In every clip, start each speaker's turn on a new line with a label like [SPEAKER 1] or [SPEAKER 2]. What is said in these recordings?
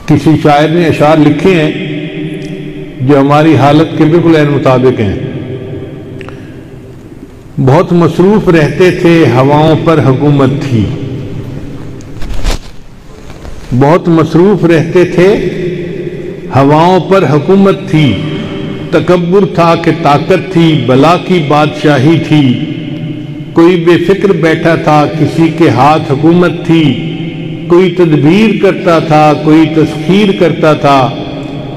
[SPEAKER 1] کسی شاعر نے اشعار لکھے ہیں جو ہماری حالت کے بالکل عین مطابق ہیں. بہت مصروف رہتے تھے ہواؤں پر حکومت تھی. بہت مصروف رہتے تھے ہواؤں پر حکومت تھی. تکبر تھا کہ طاقت تھی، بلا کی بادشاہی تھی. کوئی بے فکر بیٹھا تھا، کسی کے ہاتھ حکومت تھی. کوئی تدبیر کرتا تھا، کوئی تسخیر کرتا تھا.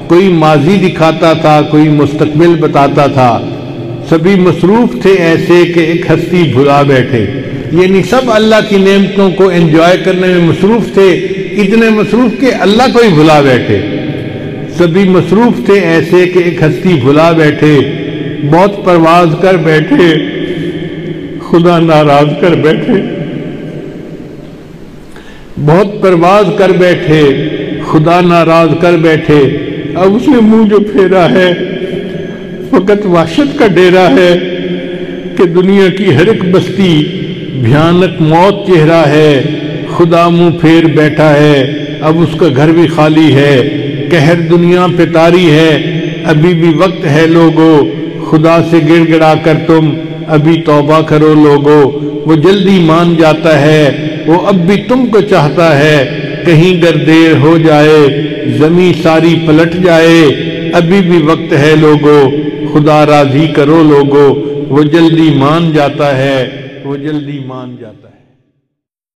[SPEAKER 1] کوئی ماضی دکھاتا تھا، کوئی مستقبل بتاتا تھا. سبھی مصروف تھے ایسے کہ ایک ہستی بھلا بیٹھے. یعنی سب اللہ کی نعمتوں کو انجوائے کرنے میں مصروف تھے، اتنے مصروف کہ اللہ کو ہی بھلا بیٹھے. سبھی مصروف تھے ایسے کہ ایک ہستی بھلا بیٹھے. بہت پرواز کر بیٹھے، خدا ناراض کر بیٹھے. بہت پرواز کر بیٹھے، خدا ناراض کر بیٹھے. اب اس نے منہ جو پھیرا ہے فقط وحشت کا ڈیرا ہے کہ دنیا کی ہر ایک بستی بھیانک موت چہرہ ہے. خدا منہ پھیر بیٹھا ہے، اب اس کا گھر بھی خالی ہے. قہر دنیا پہ طاری ہے، ابھی بھی وقت ہے لوگو. خدا سے گڑ گڑا کر تم ابھی توبہ کرو لوگو. وہ جلدی مان جاتا ہے، وہ اب بھی تم کو چاہتا ہے. کہیں گر دیر ہو جائے زمین ساری پلٹ جائے. ابھی بھی وقت ہے لوگو، خدا راضی کرو لوگو. وہ جلدی مان جاتا ہے، وہ جلدی مان جاتا ہے.